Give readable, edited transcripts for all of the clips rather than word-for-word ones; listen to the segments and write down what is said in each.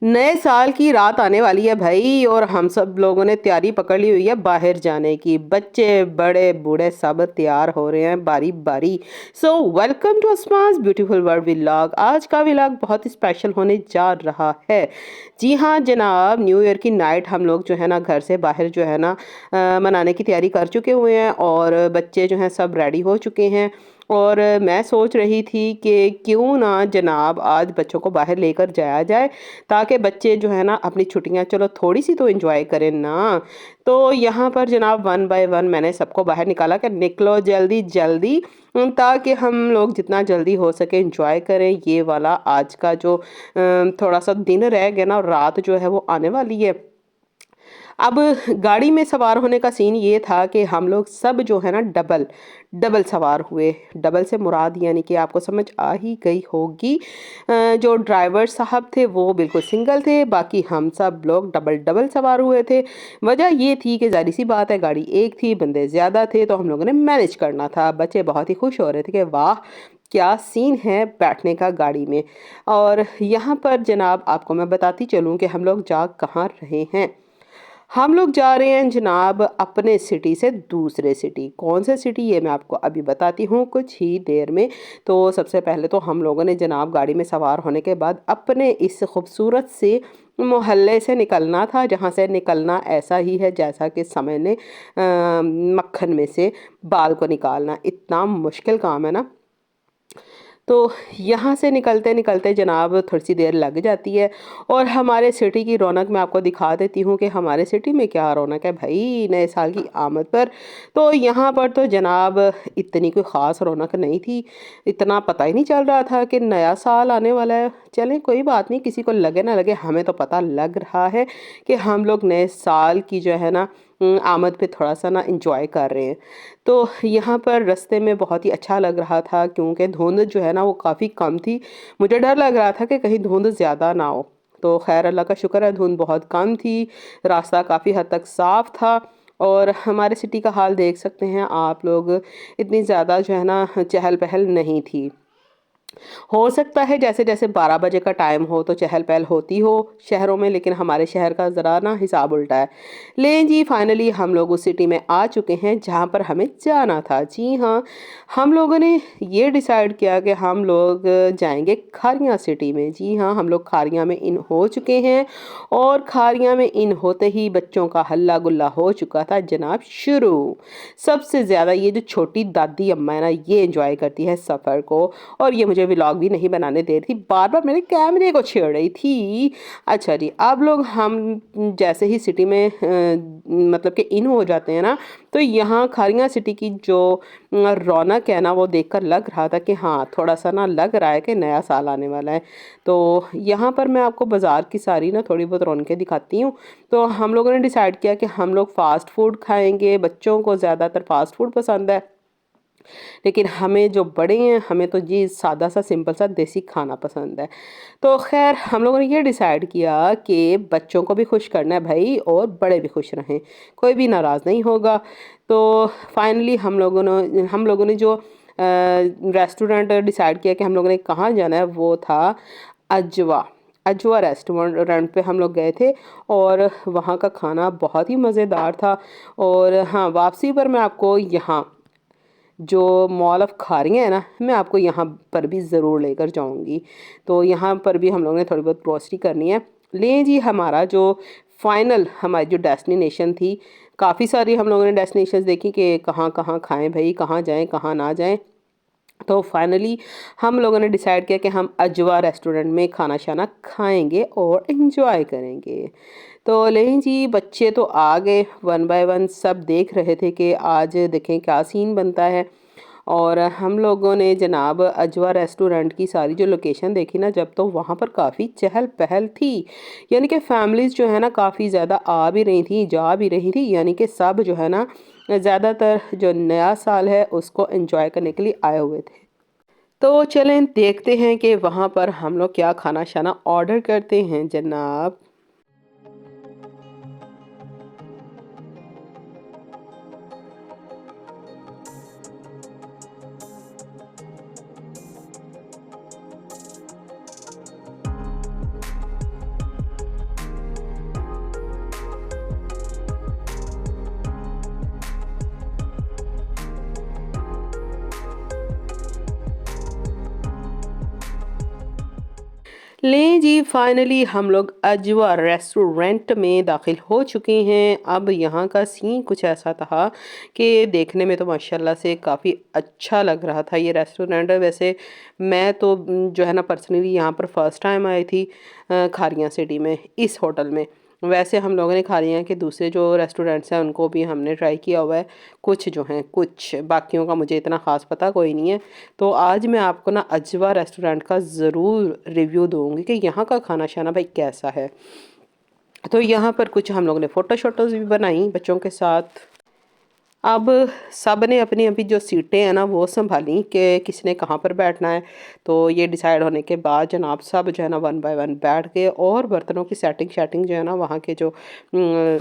नए साल की रात आने वाली है भाई और हम सब लोगों ने तैयारी पकड़ ली हुई है बाहर जाने की। बच्चे बड़े बूढ़े सब तैयार हो रहे हैं बारी बारी। So welcome to Asma's beautiful world vlog. आज का व्लॉग बहुत ही स्पेशल होने जा रहा है। जी हाँ जनाब, न्यू ईयर की नाइट हम लोग जो है ना घर से बाहर जो है ना मनाने की तैयारी कर चुके हुए हैं और बच्चे जो हैं सब रेडी हो चुके हैं। और मैं सोच रही थी कि क्यों ना जनाब आज बच्चों को बाहर लेकर जाया जाए, ताकि बच्चे जो है ना अपनी छुट्टियां चलो थोड़ी सी तो एंजॉय करें ना। तो यहाँ पर जनाब वन बाय वन मैंने सबको बाहर निकाला कि निकलो जल्दी जल्दी, ताकि हम लोग जितना जल्दी हो सके एंजॉय करें ये वाला आज का जो थोड़ा सा दिन रह गया ना और रात जो है वो आने वाली है। अब गाड़ी में सवार होने का सीन ये था कि हम लोग सब जो है ना डबल डबल सवार हुए। डबल से मुराद यानी कि आपको समझ आ ही गई होगी। जो ड्राइवर साहब थे वो बिल्कुल सिंगल थे, बाकी हम सब लोग डबल डबल सवार हुए थे। वजह ये थी कि जाहिर सी बात है गाड़ी एक थी, बंदे ज़्यादा थे, तो हम लोगों ने मैनेज करना था। बच्चे बहुत ही खुश हो रहे थे कि वाह क्या सीन है बैठने का गाड़ी में। और यहाँ पर जनाब आपको मैं बताती चलूँ कि हम लोग जा कहाँ रहे हैं। हम लोग जा रहे हैं जनाब अपने सिटी से दूसरे सिटी। कौन से सिटी ये मैं आपको अभी बताती हूँ कुछ ही देर में। तो सबसे पहले तो हम लोगों ने जनाब गाड़ी में सवार होने के बाद अपने इस खूबसूरत से मोहल्ले से निकलना था, जहाँ से निकलना ऐसा ही है जैसा कि समय ने मक्खन में से बाल को निकालना। इतना मुश्किल काम है ना। तो यहाँ से निकलते निकलते जनाब थोड़ी सी देर लग जाती है। और हमारे सिटी की रौनक मैं आपको दिखा देती हूँ कि हमारे सिटी में क्या रौनक है भाई नए साल की आमद पर। तो यहाँ पर तो जनाब इतनी कोई ख़ास रौनक नहीं थी। इतना पता ही नहीं चल रहा था कि नया साल आने वाला है। चलें कोई बात नहीं, किसी को लगे ना लगे, हमें तो पता लग रहा है कि हम लोग नए साल की जो है ना आमद पे थोड़ा सा ना इंजॉय कर रहे हैं। तो यहाँ पर रास्ते में बहुत ही अच्छा लग रहा था क्योंकि धुंध जो है ना वो काफ़ी कम थी। मुझे डर लग रहा था कि कहीं धुंध ज़्यादा ना हो, तो खैर अल्लाह का शुक्र है धुंध बहुत कम थी। रास्ता काफ़ी हद तक साफ़ था। और हमारे सिटी का हाल देख सकते हैं आप लोग, इतनी ज़्यादा जो है ना चहल पहल नहीं थी। हो सकता है जैसे जैसे 12 बजे का टाइम हो तो चहल पहल होती हो शहरों में, लेकिन हमारे शहर का ज़रा ना हिसाब उल्टा है। लें जी फाइनली हम लोग उस सिटी में आ चुके हैं जहाँ पर हमें जाना था। जी हाँ, हम लोगों ने ये डिसाइड किया कि हम लोग जाएंगे खारियाँ सिटी में। जी हाँ, हम लोग खारियाँ में इन हो चुके हैं और खारियाँ में इन होते ही बच्चों का हल्ला गुल्ला हो चुका था जनाब शुरू। सबसे ज़्यादा ये जो छोटी दादी अम्मा है ना ये इंजॉय करती है सफ़र को, और ये मुझे व्लॉग भी नहीं बनाने दे रही थी, बार बार मेरे कैमरे को छेड़ रही थी। अच्छा जी, अब लोग हम जैसे ही सिटी में मतलब कि इन हो जाते हैं ना, तो यहाँ खारियाँ सिटी की जो रौनक है ना वो देखकर लग रहा था कि हाँ थोड़ा सा ना लग रहा है कि नया साल आने वाला है। तो यहाँ पर मैं आपको बाज़ार की सारी ना थोड़ी बहुत रौनकें दिखाती हूँ। तो हम लोगों ने डिसाइड किया कि हम लोग फ़ास्ट फूड खाएंगे। बच्चों को ज़्यादातर फ़ास्ट फूड पसंद है, लेकिन हमें जो बड़े हैं हमें तो जी सादा सा सिंपल सा देसी खाना पसंद है। तो खैर हम लोगों ने ये डिसाइड किया कि बच्चों को भी खुश करना है भाई और बड़े भी खुश रहें, कोई भी नाराज़ नहीं होगा। तो फाइनली हम लोगों ने जो रेस्टोरेंट डिसाइड किया कि हम लोगों ने कहाँ जाना है वो था अजवा। अजवा रेस्टोरेंट पे हम लोग गए थे और वहाँ का खाना बहुत ही मज़ेदार था। और हाँ, वापसी पर मैं आपको यहाँ जो मॉल ऑफ खारियाँ है ना, मैं आपको यहाँ पर भी ज़रूर लेकर जाऊँगी। तो यहाँ पर भी हम लोगों ने थोड़ी बहुत ग्रोसरी करनी है। लें जी, हमारा जो फाइनल हमारी जो डेस्टिनेशन थी, काफ़ी सारी हम लोगों ने डेस्टिनेशंस देखी कि कहाँ कहाँ खाएं भाई, कहाँ जाएं कहाँ ना जाएं। तो फाइनली हम लोगों ने डिसाइड किया कि हम अजवा रेस्टोरेंट में खाना शाना खाएंगे और इन्जॉय करेंगे। तो लेकिन जी बच्चे तो आ गए वन बाय वन, सब देख रहे थे कि आज देखें क्या सीन बनता है। और हम लोगों ने जनाब अजवा रेस्टोरेंट की सारी जो लोकेशन देखी ना जब, तो वहाँ पर काफ़ी चहल पहल थी। यानी कि फैमिलीज़ जो है ना काफ़ी ज़्यादा आ भी रही थी जा भी रही थी, यानी कि सब जो है ना ज़्यादातर जो नया साल है उसको एंजॉय करने के लिए आए हुए थे। तो चलें देखते हैं कि वहाँ पर हम लोग क्या खाना शाना ऑर्डर करते हैं जनाब। लें जी, फाइनली हम लोग अजवा रेस्टोरेंट में दाखिल हो चुके हैं। अब यहाँ का सीन कुछ ऐसा था कि देखने में तो माशाल्लाह से काफ़ी अच्छा लग रहा था ये रेस्टोरेंट। वैसे मैं तो जो है ना पर्सनली यहाँ पर फर्स्ट टाइम आई थी खारियाँ सिटी में इस होटल में। वैसे हम लोगों ने खारियाँ के दूसरे जो रेस्टोरेंट्स हैं उनको भी हमने ट्राई किया हुआ है, कुछ जो हैं, कुछ बाकियों का मुझे इतना ख़ास पता कोई नहीं है। तो आज मैं आपको ना अजवा रेस्टोरेंट का ज़रूर रिव्यू दूँगी कि यहाँ का खाना शाना भाई कैसा है। तो यहाँ पर कुछ हम लोगों ने फ़ोटो शोटोज़ भी बनाई बच्चों के साथ। अब सब ने अपनी-अपनी जो सीटें हैं ना वो सँभाली कि किसने कहाँ पर बैठना है। तो ये डिसाइड होने के बाद जनाब सब जो है ना वन बाय वन बैठ गए और बर्तनों की सेटिंग शैटिंग जो है ना वहाँ के उम,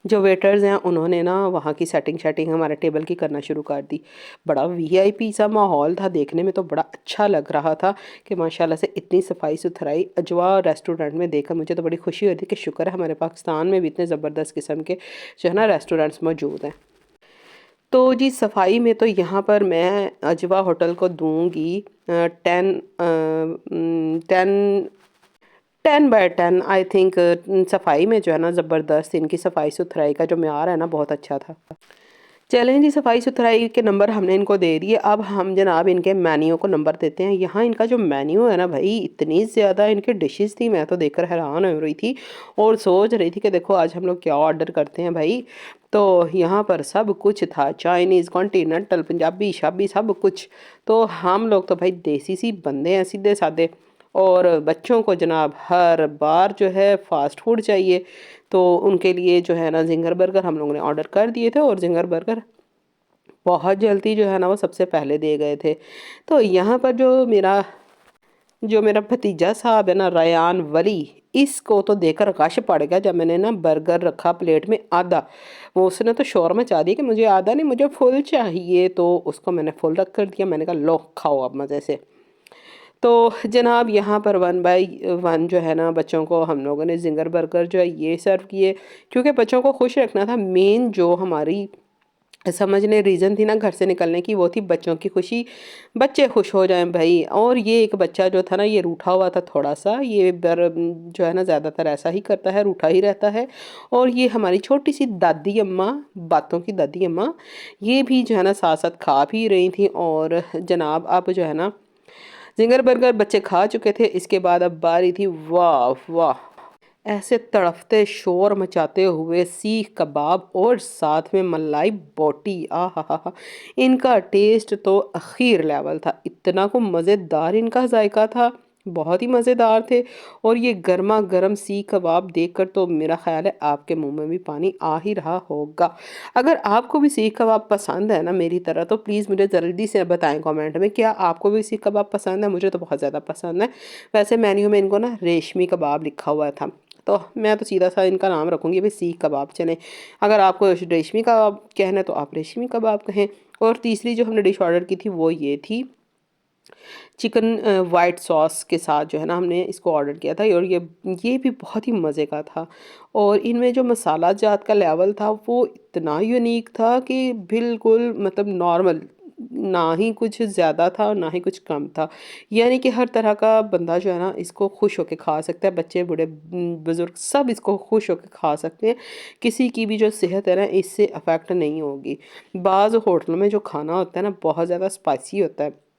जो वेटर्स हैं उन्होंने ना वहाँ की सेटिंग शैटिंग हमारे टेबल की करना शुरू कर दी। बड़ा वीआईपी सा माहौल था, देखने में तो बड़ा अच्छा लग रहा था कि माशाल्लाह से इतनी सफाई-सुथराई अजवा रेस्टोरेंट में देखकर मुझे तो बड़ी खुशी हुई थी कि शुक्र है हमारे पाकिस्तान में भी इतने ज़बरदस्त किस्म के जो है ना रेस्टोरेंट्स मौजूद हैं। तो जी सफाई में तो यहाँ पर मैं अजवा होटल को दूँगी 10/10 आई थिंक। सफाई में जो है ना ज़बरदस्त इनकी सफाई-सुथराई का जो म्यार है ना बहुत अच्छा था। चलें जी, सफाई-सुथराई के नंबर हमने इनको दे दिए, अब हम जनाब इनके मेन्यू को नंबर देते हैं। यहाँ इनका जो मेन्यू है ना भई इतनी ज़्यादा इनकी डिशेज़ थी, मैं तो देखकर हैरान हो रही थी और सोच रही थी कि देखो आज हम लोग क्या ऑर्डर करते हैं भई। तो यहाँ पर सब कुछ था, चाइनीज़, कॉन्टिनेंटल, पंजाबी-शाबी सब कुछ। तो हम लोग तो भाई देसी सी बंदे हैं, सीधे-साधे। और बच्चों को जनाब हर बार जो है फ़ास्ट फूड चाहिए, तो उनके लिए जो है ना ज़िंगर बर्गर हम लोगों ने ऑर्डर कर दिए थे और ज़िंगर बर्गर बहुत जल्दी जो है ना वो सबसे पहले दे गए थे। तो यहाँ पर जो मेरा भतीजा साहब है ना रयान वली, इसको तो देखकर गश पड़ गया जब मैंने ना बर्गर रखा प्लेट में आधा। वो उसने तो शोर मचा दिया कि मुझे आधा नहीं मुझे फुल चाहिए, तो उसको मैंने फुल रख कर दिया। मैंने कहा लो खाओ अब मज़े से। तो जनाब यहाँ पर वन बाय वन जो है ना बच्चों को हम लोगों ने ज़िंगर बर्गर जो है ये सर्व किए, क्योंकि बच्चों को खुश रखना था। मेन जो हमारी समझने रीज़न थी ना घर से निकलने की, वो थी बच्चों की खुशी, बच्चे खुश हो जाएं भाई। और ये एक बच्चा जो था ना ये रूठा हुआ था थोड़ा सा, ये जो है ना ज़्यादातर ऐसा ही करता है, रूठा ही रहता है। और ये हमारी छोटी सी दादी अम्मा, बातों की दादी अम्मा, ये भी जो है ना साथ साथ खा भी रही थी। और जनाब अब जो है ना ज़िंगर बर्गर बच्चे खा चुके थे, इसके बाद अब बारी थी, वाह वाह, ऐसे तड़फते शोर मचाते हुए सीख कबाब और साथ में मलाई बोटी, आहा! इनका टेस्ट तो आखिर लेवल था, इतना को मज़ेदार इनका जायका था, बहुत ही मज़ेदार थे। और ये गर्मा गर्म सीख कबाब देखकर तो मेरा ख़्याल है आपके मुंह में भी पानी आ ही रहा होगा। अगर आपको भी सीख कबाब पसंद है ना मेरी तरह, तो प्लीज़ मुझे जल्दी से बताएं कमेंट में, क्या आपको भी सीख कबाब पसंद है? मुझे तो बहुत ज़्यादा पसंद है। वैसे मेन्यू में इनको ना रेशमी कबाब लिखा हुआ था, तो मैं तो सीधा-सा इनका नाम रखूँगी भई सीख कबाब चलें। अगर आपको रेशमी कबाब कहना है तो आप रेशमी कबाब कहें। और तीसरी जो हमने डिश ऑर्डर की थी वो ये थी चिकन वाइट सॉस के साथ जो है ना हमने इसको ऑर्डर किया था। और ये भी बहुत ही मज़े का था। और इनमें जो मसाला जात का लेवल था वो इतना यूनिक था कि बिल्कुल मतलब नॉर्मल, ना ही कुछ ज़्यादा था और ना ही कुछ कम था। यानी कि हर तरह का बंदा जो है ना इसको खुश होके खा सकता है, बच्चे बूढ़े बुज़ुर्ग सब इसको खुश होके खा सकते हैं। किसी की भी जो सेहत है ना इससे अफेक्ट नहीं होगी। बाज़ होटलों में जो खाना होता है ना बहुत ज़्यादा स्पाइसी होता है,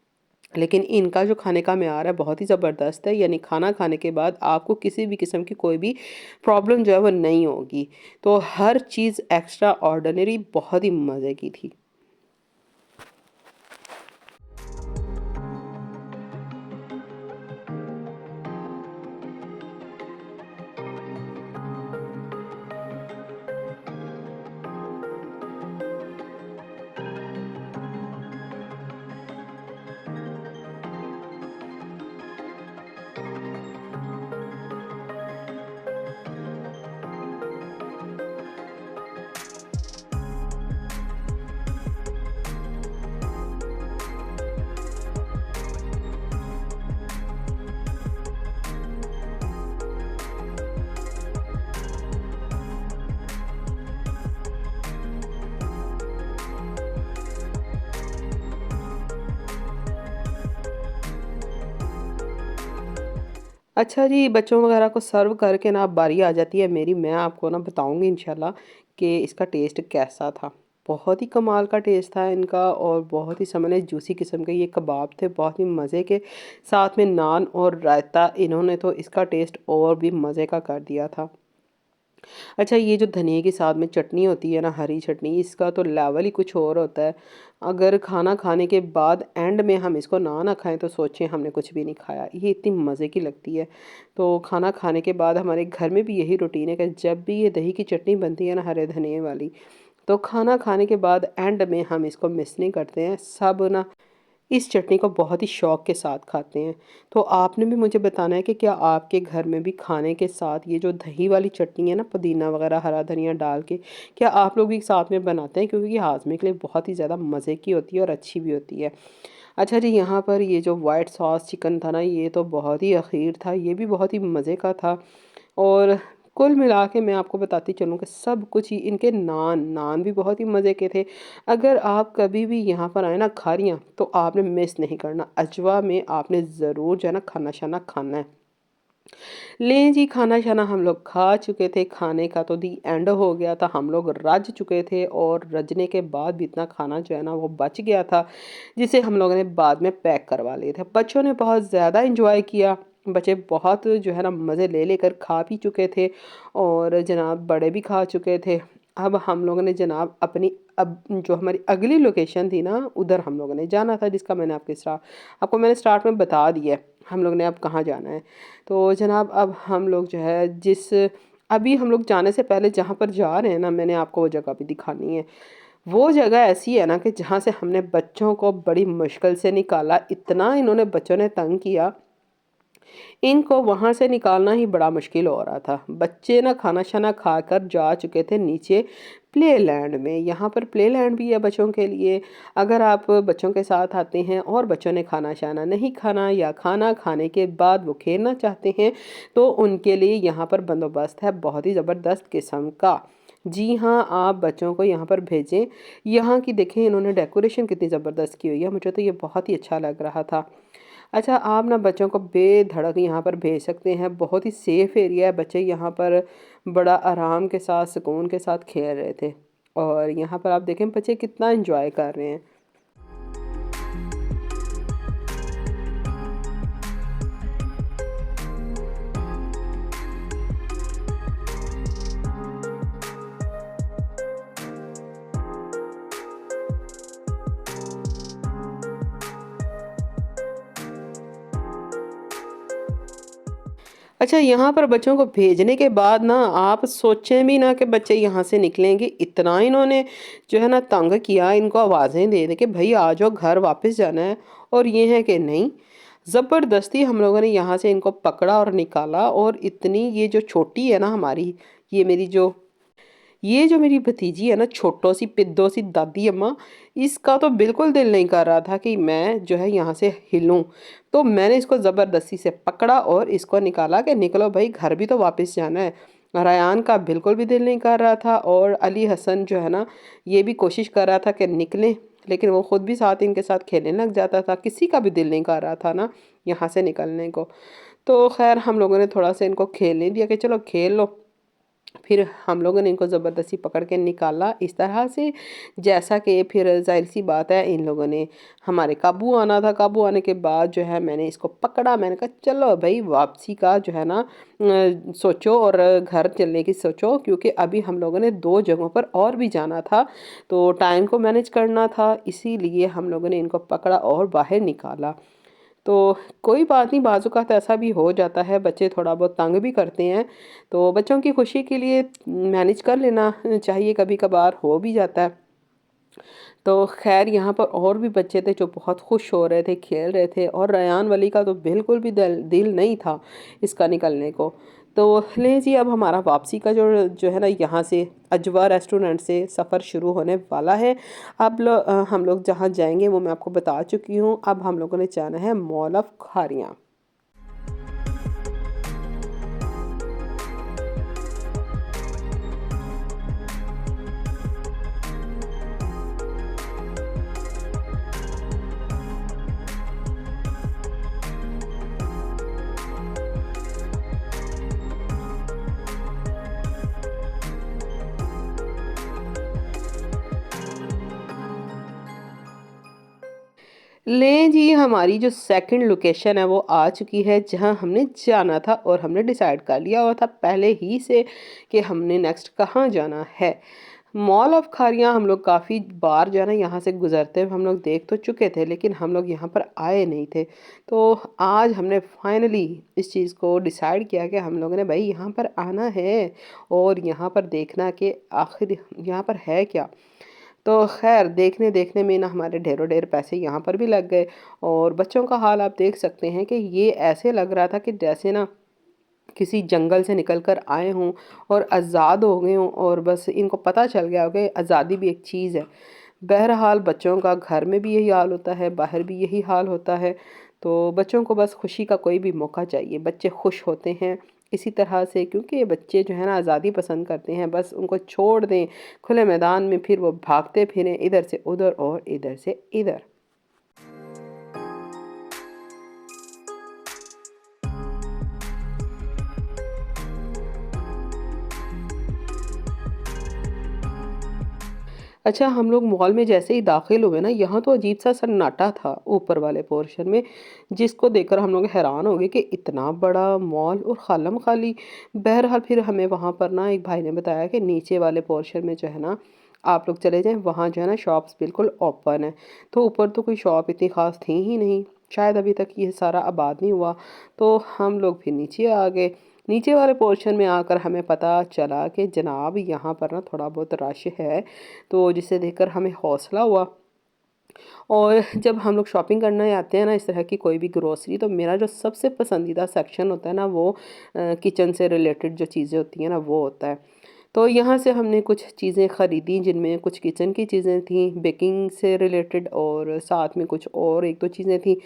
लेकिन इनका जो खाने का म्यार है बहुत ही ज़बरदस्त है। यानी खाना खाने के बाद आपको किसी भी किस्म की कोई भी प्रॉब्लम जो है वो नहीं होगी। तो हर चीज़ एक्स्ट्रा ऑर्डिनरी बहुत ही मज़े की थी। अच्छा जी, बच्चों वगैरह को सर्व करके ना अब बारी आ जाती है मेरी। मैं आपको ना बताऊँगी इंशाल्लाह कि इसका टेस्ट कैसा था। बहुत ही कमाल का टेस्ट था इनका और बहुत ही समझ जूसी किस्म के ये कबाब थे, बहुत ही मज़े के। साथ में नान और रायता, इन्होंने तो इसका टेस्ट और भी मज़े का कर दिया था। अच्छा, ये जो धनिये के साथ में चटनी होती है ना, हरी चटनी, इसका तो लेवल ही कुछ और होता है। अगर खाना खाने के बाद एंड में हम इसको ना खाएँ तो सोचें हमने कुछ भी नहीं खाया। ये इतनी मज़े की लगती है। तो खाना खाने के बाद हमारे घर में भी यही रूटीन है कि जब भी ये दही की चटनी बनती है ना हरे धनिये वाली, तो खाना खाने के बाद एंड में हम इसको मिस नहीं करते हैं। सब ना इस चटनी को बहुत ही शौक के साथ खाते हैं। तो आपने भी मुझे बताना है कि क्या आपके घर में भी खाने के साथ ये जो दही वाली चटनी है ना, पुदीना वगैरह, हरा धनिया डाल के, क्या आप लोग भी साथ में बनाते हैं? क्योंकि ये हाज़मे के लिए बहुत ही ज़्यादा मज़े की होती है और अच्छी भी होती है। अच्छा जी, यहाँ पर ये जो व्हाइट सॉस चिकन था ना, ये तो बहुत ही अख़ीर था, ये भी बहुत ही मज़े का था। और कुल मिला के मैं आपको बताती चलूँ कि सब कुछ ही, इनके नान भी बहुत ही मज़े के थे। अगर आप कभी भी यहाँ पर आए ना खारियाँ, तो आपने मिस नहीं करना। अजवा में आपने ज़रूर जो है ना खाना-शाना खाना है। लें जी, खाना-शाना हम लोग खा चुके थे, खाने का तो दी एंड हो गया था, हम लोग रज चुके थे और रजने के बाद भी इतना खाना जो है ना वो बच गया था, जिसे हम लोगों ने बाद में पैक करवा लिए थे। बच्चों ने बहुत ज़्यादा एन्जॉय किया, बच्चे बहुत जो है ना मज़े ले लेकर खा भी चुके थे और जनाब बड़े भी खा चुके थे। अब हम लोगों ने जनाब अपनी अब जो हमारी अगली लोकेशन थी ना, उधर हम लोगों ने जाना था, जिसका मैंने आपको मैंने स्टार्ट में बता दिया है, हम लोग ने अब कहाँ जाना है। तो जनाब अब हम लोग जो है अभी हम लोग जाने से पहले जहाँ पर जा रहे हैं ना, मैंने आपको वो जगह भी दिखानी है। वो जगह ऐसी है ना कि जहाँ से हमने बच्चों को बड़ी मुश्किल से निकाला, इतना इन्होंने बच्चों ने तंग किया, इनको वहाँ से निकालना ही बड़ा मुश्किल हो रहा था। बच्चे ना खाना-शाना खाकर जा चुके थे नीचे प्लेलैंड में। यहाँ पर प्लेलैंड भी है बच्चों के लिए। अगर आप बच्चों के साथ आते हैं और बच्चों ने खाना-शाना नहीं खाना या खाना खाने के बाद वो खेलना चाहते हैं, तो उनके लिए यहाँ पर बंदोबस्त है बहुत ही ज़बरदस्त किस्म का। जी हाँ, आप बच्चों को यहाँ पर भेजें। यहाँ की देखें इन्होंने डेकोरेशन कितनी ज़बरदस्त की हुई है, मुझे तो ये बहुत ही अच्छा लग रहा था। अच्छा, आप ना बच्चों को बेधड़क यहाँ पर भेज सकते हैं, बहुत ही सेफ़ एरिया है, बच्चे यहाँ पर बड़ा आराम के साथ, सुकून के साथ खेल रहे थे और यहाँ पर आप देखें बच्चे कितना एन्जॉय कर रहे हैं। अच्छा, यहाँ पर बच्चों को भेजने के बाद ना आप सोचें भी ना कि बच्चे यहाँ से निकलेंगे, इतना इन्होंने जो है ना तंग किया, इनको आवाज़ें दे दे के भई आ जाओ, घर वापस जाना है, और ये है कि नहीं, ज़बरदस्ती हम लोगों ने यहाँ से इनको पकड़ा और निकाला। और इतनी ये जो छोटी है ना हमारी, ये जो मेरी भतीजी है ना, छोटो सी पिद्दो सी दादी अम्मा, इसका तो बिल्कुल दिल नहीं कर रहा था कि मैं जो है यहाँ से हिलूं। तो मैंने इसको ज़बरदस्ती से पकड़ा और इसको निकाला कि निकलो भाई, घर भी तो वापस जाना है। रायान का बिल्कुल भी दिल नहीं कर रहा था और अली हसन जो है ना, ये भी कोशिश कर रहा था कि निकलें, लेकिन वो ख़ुद भी साथ इनके साथ खेलने लग जाता था। किसी का भी दिल नहीं कर रहा था ना यहाँ से निकलने को। तो खैर हम लोगों ने थोड़ा सा इनको खेलने दिया कि चलो खेल लो। फिर हम लोगों ने इनको ज़बरदस्ती पकड़ के निकाला इस तरह से, जैसा कि फिर ज़ाहिर-सी बात है इन लोगों ने हमारे काबू आना था। काबू आने के बाद जो है मैंने इसको पकड़ा, मैंने कहा चलो भई वापसी का जो है ना सोचो और घर चलने की सोचो, क्योंकि अभी हम लोगों ने 2 जगहों पर और भी जाना था, तो टाइम को मैनेज करना था, इसीलिए हम लोगों ने इनको पकड़ा और बाहर निकाला। तो कोई बात नहीं, बाज़-औक़ात ऐसा भी हो जाता है, बच्चे थोड़ा बहुत तंग भी करते हैं, तो बच्चों की खुशी के लिए मैनेज कर लेना चाहिए, कभी-कभार हो भी जाता है। तो ख़ैर यहाँ पर और भी बच्चे थे जो बहुत खुश हो रहे थे, खेल रहे थे, और रेयान वली का तो बिल्कुल भी दिल नहीं था इसका निकलने को। तो लें जी, अब हमारा वापसी का जो जो है ना यहाँ से अजवा रेस्टोरेंट से सफ़र शुरू होने वाला है। अब हम लोग जहाँ जाएँगे वो मैं आपको बता चुकी हूँ। अब हम लोगों ने जाना है मॉल ऑफ खारियाँ। लें जी, हमारी जो सेकंड लोकेशन है वो आ चुकी है जहाँ हमने जाना था, और हमने डिसाइड कर लिया हुआ था पहले ही से कि हमने नेक्स्ट कहाँ जाना है। मॉल ऑफ खारियाँ हम लोग काफ़ी बार जो है ना यहाँ से गुज़रते हुए हम लोग देख तो चुके थे, लेकिन हम लोग यहाँ पर आए नहीं थे। तो आज हमने फाइनली इस चीज़ को डिसाइड किया कि हम लोगों ने भाई यहाँ पर आना है और यहाँ पर देखना कि आखिर यहाँ पर है क्या। तो खैर देखने देखने में ना हमारे ढेरों ढेर पैसे यहाँ पर भी लग गए, और बच्चों का हाल आप देख सकते हैं कि ये ऐसे लग रहा था कि जैसे ना किसी जंगल से निकल कर आए हों और आज़ाद हो गए हों, और बस इनको पता चल गया हो कि आज़ादी भी एक चीज़ है। बहरहाल बच्चों का घर में भी यही हाल होता है, बाहर भी यही हाल होता है। तो बच्चों को बस खुशी का कोई भी मौका चाहिए, बच्चे खुश होते हैं इसी तरह से, क्योंकि ये बच्चे जो है ना आज़ादी पसंद करते हैं। बस उनको छोड़ दें खुले मैदान में, फिर वो भागते फिरें इधर से उधर और इधर से इधर। अच्छा, हम लोग मॉल में जैसे ही दाखिल हुए ना, यहाँ तो अजीब-सा सन्नाटा था ऊपर वाले पोर्शन में, जिसको देखकर हम लोग हैरान हो गए कि इतना बड़ा मॉल और खालम-खाली। बहरहाल फिर हमें वहाँ पर ना एक भाई ने बताया कि नीचे वाले पोर्शन में जो है ना, आप लोग चले जाएँ, वहाँ जो है ना शॉप्स बिल्कुल ओपन है। तो ऊपर तो कोई शॉप इतनी ख़ास थी ही नहीं, शायद अभी तक ये सारा आबाद नहीं हुआ। तो हम लोग फिर नीचे आ गए। नीचे वाले पोर्शन में आकर हमें पता चला कि जनाब यहाँ पर ना थोड़ा बहुत रश है, तो जिसे देखकर हमें हौसला हुआ। और जब हम लोग शॉपिंग करने आते हैं ना इस तरह की कोई भी ग्रोसरी, तो मेरा जो सबसे पसंदीदा सेक्शन होता है ना वो किचन से रिलेटेड जो चीज़ें होती हैं ना वो होता है। तो यहाँ से हमने कुछ चीज़ें ख़रीदी जिनमें कुछ किचन की चीज़ें थी, बेकिंग से रिलेटेड, और साथ में कुछ और 1-2 चीज़ें थी।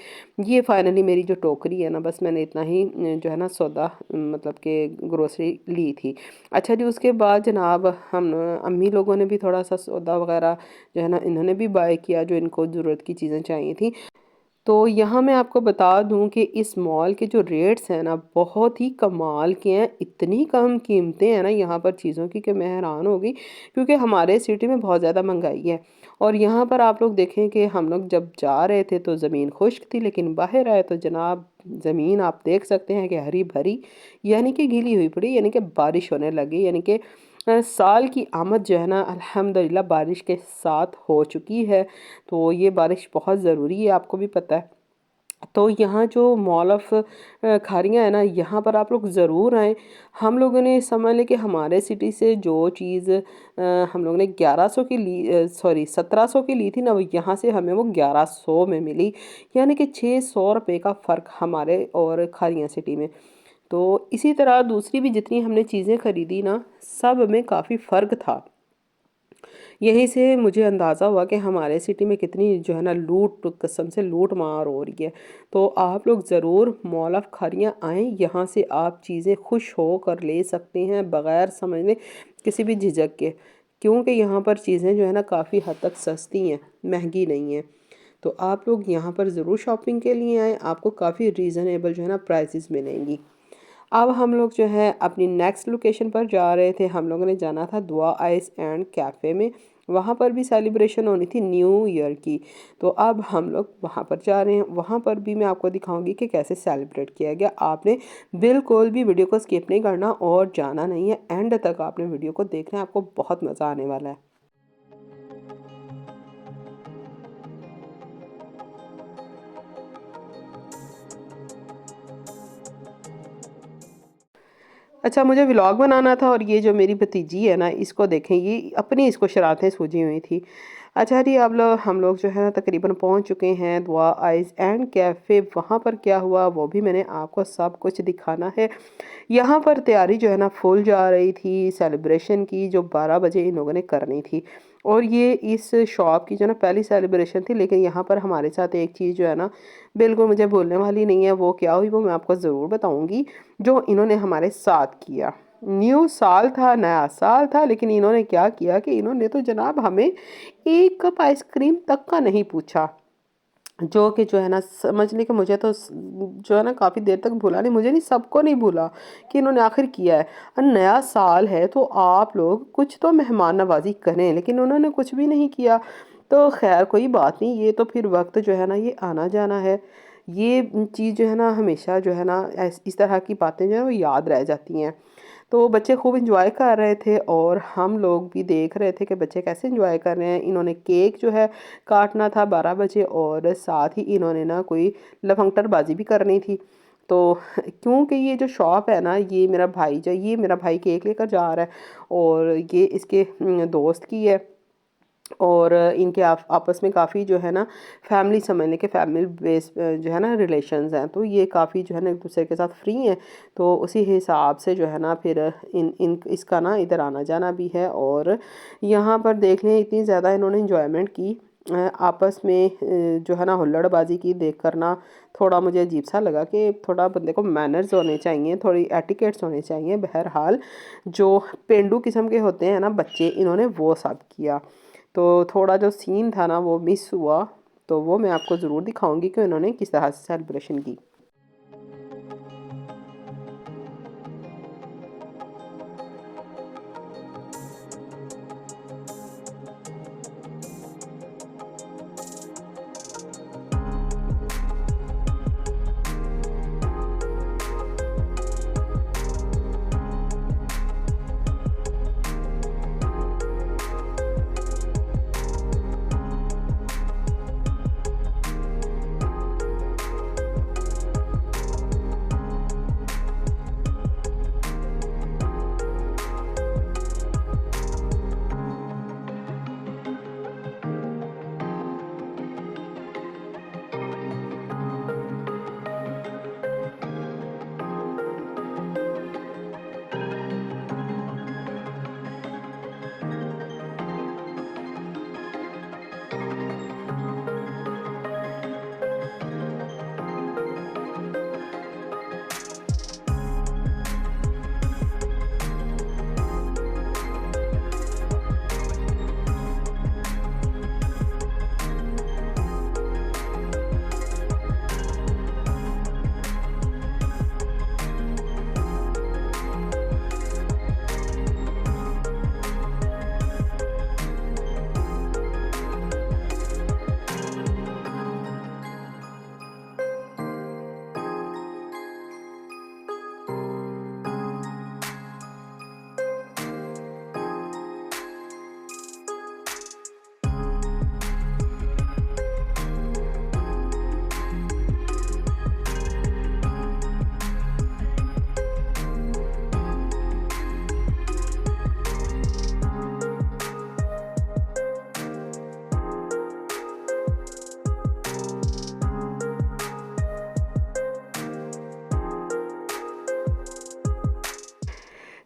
ये फाइनली मेरी जो टोकरी है ना, बस मैंने इतना ही जो है ना सौदा मतलब कि ग्रोसरी ली थी। अच्छा जी, उसके बाद जनाब हम अम्मी लोगों ने भी थोड़ा-सा सौदा वग़ैरह जो है ना इन्होंने भी बाय किया, जो इनको ज़रूरत की चीज़ें चाहिए थी। तो यहाँ मैं आपको बता दूँ कि इस मॉल के जो रेट्स हैं ना बहुत ही कमाल के हैं। इतनी कम कीमतें हैं ना यहाँ पर चीज़ों की कि मैं हैरान हो गई, क्योंकि हमारे सिटी में बहुत ज़्यादा महंगाई है। और यहाँ पर आप लोग देखें कि हम लोग जब जा रहे थे तो ज़मीन खुश्क थी, लेकिन बाहर आए तो जनाब ज़मीन आप देख सकते हैं कि हरी भरी, यानी कि गीली हुई पड़ी, यानी कि बारिश होने लगी, यानी कि साल की आमद जो है ना अल्हम्दुलिल्लाह बारिश के साथ हो चुकी है। तो ये बारिश बहुत ज़रूरी है, आपको भी पता है। तो यहाँ जो मॉल ऑफ खारियाँ है ना, यहाँ पर आप लोग ज़रूर आएँ। हम लोगों ने समझ लें कि हमारे सिटी से जो चीज़ हम लोगों ने 1100 की ली, सॉरी 1700 की ली थी ना, वो यहाँ से हमें वो 1100 में मिली। यानी कि 600 रुपए का फ़र्क हमारे और खारियाँ सिटी में। तो इसी तरह दूसरी भी जितनी हमने चीज़ें ख़रीदी ना, सब में काफ़ी फ़र्क था। यहीं से मुझे अंदाज़ा हुआ कि हमारे सिटी में कितनी जो है ना लूट, कसम से लूट मार हो रही है। तो आप लोग ज़रूर मॉल ऑफ खारियाँ आएँ, यहाँ से आप चीज़ें खुश होकर ले सकते हैं बग़ैर समझने किसी भी झिझक के। क्योंकि यहाँ पर चीज़ें जो है ना काफ़ी हद तक सस्ती हैं, महंगी नहीं हैं। तो आप लोग यहाँ पर ज़रूर शॉपिंग के लिए आएँ, आपको काफ़ी रीज़नेबल जो है ना प्राइसेस मिलेंगी। अब हम लोग जो है अपनी नेक्स्ट लोकेशन पर जा रहे थे। हम लोगों ने जाना था दुआ आइस एंड कैफ़े में। वहाँ पर भी सेलिब्रेशन होनी थी न्यू ईयर की। तो अब हम लोग वहाँ पर जा रहे हैं। वहाँ पर भी मैं आपको दिखाऊंगी कि कैसे सेलिब्रेट किया गया। आपने बिल्कुल भी वीडियो को स्किप नहीं करना और जाना नहीं है, एंड तक आपने वीडियो को देखना है, आपको बहुत मज़ा आने वाला है। अच्छा, मुझे व्लॉग बनाना था, और ये जो मेरी भतीजी है ना इसको देखें, ये अपनी इसको शरारतें सूझी हुई थी। अच्छा जी, अब हम लोग जो है ना तकरीबन पहुंच चुके हैं दुआ आइज़ एंड कैफ़े। वहाँ पर क्या हुआ वो भी मैंने आपको सब कुछ दिखाना है। यहाँ पर तैयारी जो है ना फुल जा रही थी सेलिब्रेशन की, जो 12 बजे इन लोगों ने करनी थी। और ये इस शॉप की जो ना पहली सेलिब्रेशन थी, लेकिन यहाँ पर हमारे साथ एक चीज़ जो है ना बिल्कुल मुझे भूलने वाली नहीं है। वो क्या हुई वो मैं आपको ज़रूर बताऊँगी, जो इन्होंने हमारे साथ किया। न्यू साल था, नया साल था, लेकिन इन्होंने क्या किया कि इन्होंने तो जनाब हमें 1 कप आइसक्रीम तक का नहीं पूछा। जो कि जो है ना समझ लें कि मुझे तो जो है ना काफ़ी देर तक भूला नहीं, मुझे नहीं, सबको नहीं भूला कि इन्होंने आखिर किया है। नया साल है तो आप लोग कुछ तो मेहमान नवाज़ी करें, लेकिन उन्होंने कुछ भी नहीं किया। तो ख़ैर कोई बात नहीं, ये तो फिर वक़्त जो है ना ये आना जाना है। ये चीज़ जो है ना हमेशा जो है ना इस तरह की बातें जो है वो याद रह जाती हैं। तो बच्चे खूब एंजॉय कर रहे थे और हम लोग भी देख रहे थे कि बच्चे कैसे एंजॉय कर रहे हैं। इन्होंने केक जो है काटना था 12 बजे और साथ ही इन्होंने ना कोई लफंगटरबाजी भी करनी थी। तो क्योंकि ये जो शॉप है ना ये मेरा भाई केक लेकर जा रहा है और ये इसके दोस्त की है और इनके आपस में काफ़ी जो है ना फैमिली समझ लें कि फैमिली बेस जो है ना रिलेशंस हैं, तो ये काफ़ी जो है ना एक दूसरे के साथ फ्री हैं। तो उसी हिसाब से जो है ना फिर इन इन इसका ना इधर आना जाना भी है और यहाँ पर देख लें इतनी ज़्यादा इन्होंने इंजॉयमेंट की आपस में जो है ना हुल्लड़बाजी की देख कर ना थोड़ा मुझे अजीब सा लगा कि थोड़ा बंदे को मैनर्स होने चाहिए, थोड़ी एटिकेट्स होने चाहिए। बहरहाल जो पेंडू किस्म के होते हैं ना बच्चे, इन्होंने वो सब किया। तो थोड़ा जो सीन था ना वो मिस हुआ, तो वो मैं आपको ज़रूर दिखाऊंगी कि उन्होंने किस तरह से सेलिब्रेशन की।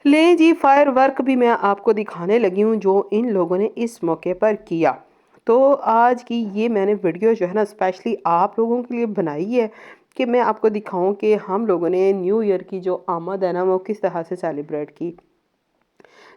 ले जी, फायर वर्क भी मैं आपको दिखाने लगी हूँ जो इन लोगों ने इस मौके पर किया। तो आज की ये मैंने वीडियो जो है ना स्पेशली आप लोगों के लिए बनाई है कि मैं आपको दिखाऊं कि हम लोगों ने न्यू ईयर की जो आमद है ना वो किस तरह से सेलिब्रेट की।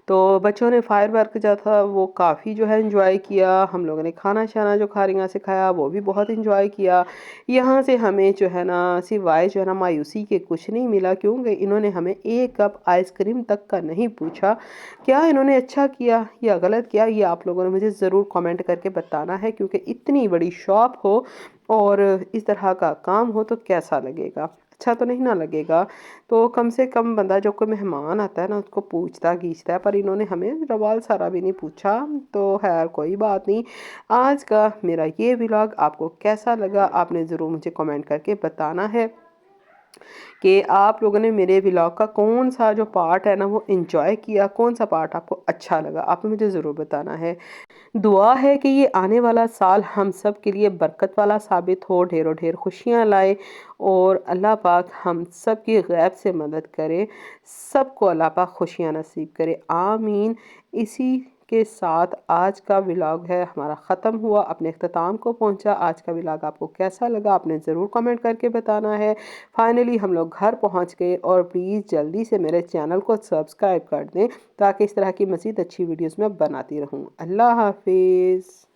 तो बच्चों ने फायर वर्क जो था वो काफ़ी जो है एंजॉय किया। हम लोगों ने खाना शाना जो खारियाँ से खाया वो भी बहुत एंजॉय किया। यहाँ से हमें जो है ना सिवाय जो है ना मायूसी के कुछ नहीं मिला, क्योंकि इन्होंने हमें एक कप आइसक्रीम तक का नहीं पूछा। क्या इन्होंने अच्छा किया या गलत किया, ये आप लोगों ने मुझे ज़रूर कमेंट करके बताना है, क्योंकि इतनी बड़ी शॉप हो और इस तरह का काम हो तो कैसा लगेगा, अच्छा तो नहीं ना लगेगा। तो कम से कम बंदा जो कोई मेहमान आता है ना उसको पूछता गीछता है, पर इन्होंने हमें रवाल सारा भी नहीं पूछा। तो खैर कोई बात नहीं। आज का मेरा ये व्लॉग आपको कैसा लगा आपने ज़रूर मुझे कमेंट करके बताना है कि आप लोगों ने मेरे व्लॉग का कौन सा जो पार्ट है ना वो एंजॉय किया, कौन सा पार्ट आपको अच्छा लगा, आपने मुझे ज़रूर बताना है। दुआ है कि ये आने वाला साल हम सब के लिए बरकत वाला साबित हो, ढेरों ढेर खुशियाँ लाए और अल्लाह पाक हम सब की गैब से मदद करे, सबको अल्लाह पाक खुशियाँ नसीब करे, आमीन। इसी के साथ आज का व्लॉग है हमारा ख़त्म हुआ, अपने अख्ताम को पहुंचा। आज का व्लॉग आपको कैसा लगा आपने ज़रूर कमेंट करके बताना है। फाइनली हम लोग घर पहुंच गए और प्लीज़ जल्दी से मेरे चैनल को सब्सक्राइब कर दें ताकि इस तरह की मज़ीद अच्छी वीडियोस मैं बनाती रहूं। अल्लाह हाफिज़।